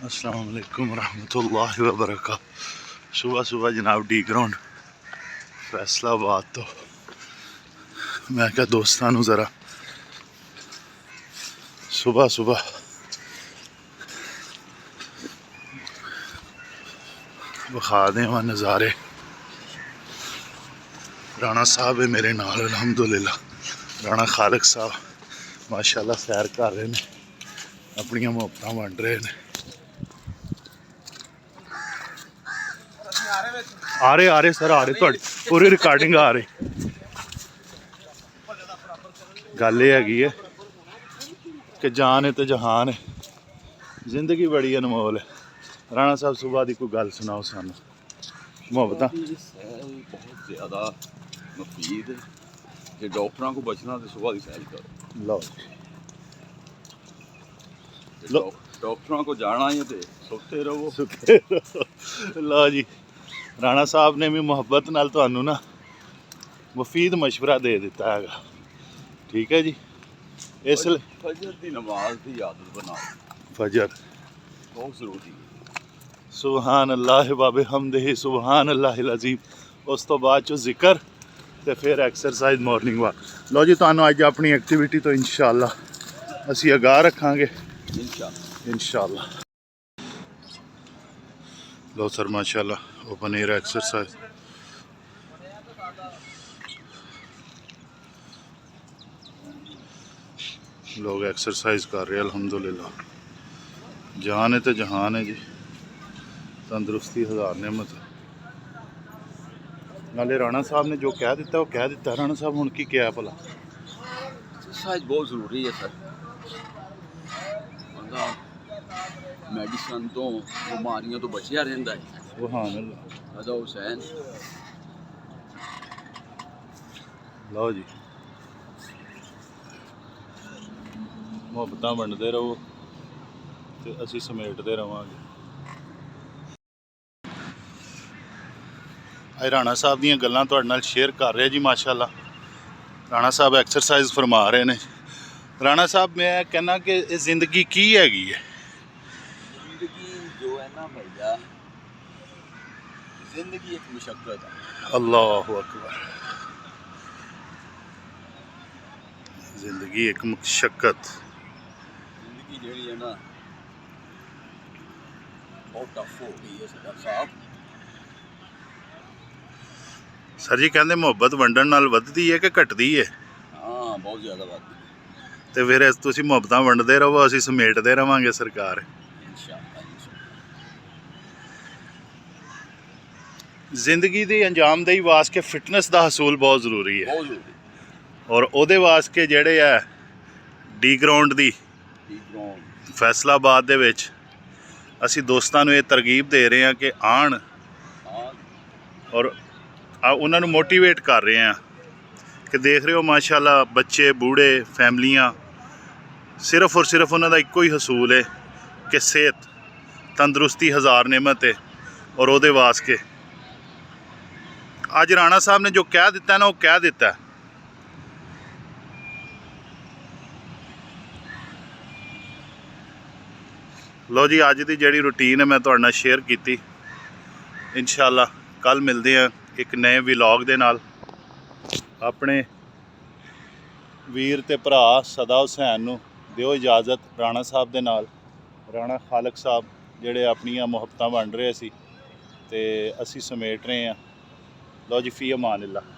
अस्सलाम वालेकुम रहमतुल्लाहि व बरकातहू। सुबह सुबह जनाब डी ग्राउंड फैसलाबाद तो मैं क्या दोस्तानू ज़रा सुबह सुबह विखा दें वह नज़ारे। राना साहब है मेरे नाल अल्हम्दुलिल्लाह। राना खालिक साहब माशाल्लाह सैर कर रहे हैं, अपनियां मुहब्बतां वंड रहे हैं। आ रहे सर आ रहे पूरी रिकॉर्डिंग आ रही। गल ये हैगी है कि जान है तो जहान है, जिंदगी बड़ी अनमोल है। राणा साहब सुबह की कोई गल सुनाओ सानू। मुहब्बतां बहुत ज़्यादा मुफीद है कि डॉक्टरों को बचना तो सुबह की सैर करो। लो डॉक्टरों को जाना ही तो सोते रहो। लो जी, राणा साहब ने भी मुहब्बत नाल तुहानू ना मुफीद मशवरा दे दिता है। ठीक है जी, इसलिए फजर की नमाज की आदत बनाओ। फजर बहुत ज़रूरी है। सुबहान अल्लाह बाबे हमदे सुबहान अल्लाहिल अज़ीम। उस तो बाद चो जिक्र तो फिर एक्सरसाइज मॉर्निंग वॉक। लो जी, तुहानू अज अपनी एक्टिविटी तो इंशाअल्लाह असी आगाह रखांगे इंशाअल्लाह। लो सर माशाअल्लाह ओपन एयर एक्सरसाइज। लोग एक्सरसाइज कर रहे हैं अल्हम्दुलिल्लाह। जान है तो जहान है जी, तंदुरुस्ती हज़ार नेमत है। नाले राणा साहब ने जो कह दिता वो कह दिता। राणा साहब हुण की क्या भला? एक्सरसाइज बहुत ज़रूरी है सर। बंदा मेडिसिन तो बीमारियों तो बचिया रहता है। सुभान अल्लाह। अदा हुसैन लो जी, मुहब्बतां वंडदे रहो तो असी समेटते रवांगे। अज राणा साहब दीयां गल्लां तुहाडे नाल शेयर कर रहे जी माशाअल्लाह। राणा साहब एक्सरसाइज फरमा रहे ने। राणा साहब मैं कहना कि जिंदगी की हैगी है? जिंदगी जो है ना भैया, जिंदगी एक मुशक्कत है। अल्लाहु अकबर। जिंदगी एक मुशक्कत। जिंदगी जी है ना बहुत टफ हो गई है सरदार साहब। सर जी कहते मुहब्बत वंडन नाल वधदी है कि घटदी है? हाँ बहुत ज़्यादा बात है। तो फिर तुसीं मुहब्बतां वंडदे रहो, असीं समेटदे रवांगे सरकार। जिंदगी की अंजामदेही वास्ते फिटनेस का हसूल बहुत जरूरी है। और ਉਹਦੇ ਵਾਸਤੇ ਜਿਹੜੇ ਆ ਡੀ ਗਰਾਊਂਡ ਦੀ फैसलाबाद ਦੇ ਵਿੱਚ ਅਸੀਂ ਦੋਸਤਾਂ ਨੂੰ ਇਹ ਤਰਗੀਬ ਦੇ ਰਹੇ ਹਾਂ ਕਿ ਆਣ ਔਰ ਉਹਨਾਂ ਨੂੰ ਮੋਟੀਵੇਟ ਕਰ ਰਹੇ ਹਾਂ ਕਿ ਦੇਖ ਰਹੇ ਹੋ ਮਾਸ਼ਾਅੱਲਾ ਬੱਚੇ ਬੂढ़े ਫੈਮਲੀਆਂ ਸਿਰਫ ਔਰ ਸਿਰਫ ਉਹਨਾਂ ਦਾ ਇੱਕੋ ਹੀ ਹਸੂਲ ਹੈ ਕਿ ਸਿਹਤ ਤੰਦਰੁਸਤੀ ਹਜ਼ਾਰ नेमत है। और ਉਹਦੇ ਵਾਸਤੇ ਅੱਜ ਰਾਣਾ ਸਾਹਿਬ ਨੇ ਜੋ ਕਹਿ ਦਿੱਤਾ ਨਾ ਉਹ ਕਹਿ ਦਿੱਤਾ। लो जी, अज की जी रूटीन है मैं तुहाडे नाल शेयर की। इंशाअल्लाह कल मिलते हैं एक नए व्लॉग दे नाल। अपने वीर ते भरा सदा हुसैन नूं दिओ इजाज़त राणा साहब दे नाल। राणा खालिक साहब जिहड़े अपनियां मुहब्बतां वंड रहे सी ते असी समेट रहे हैं। लो जी, फी अमान अल्लाह।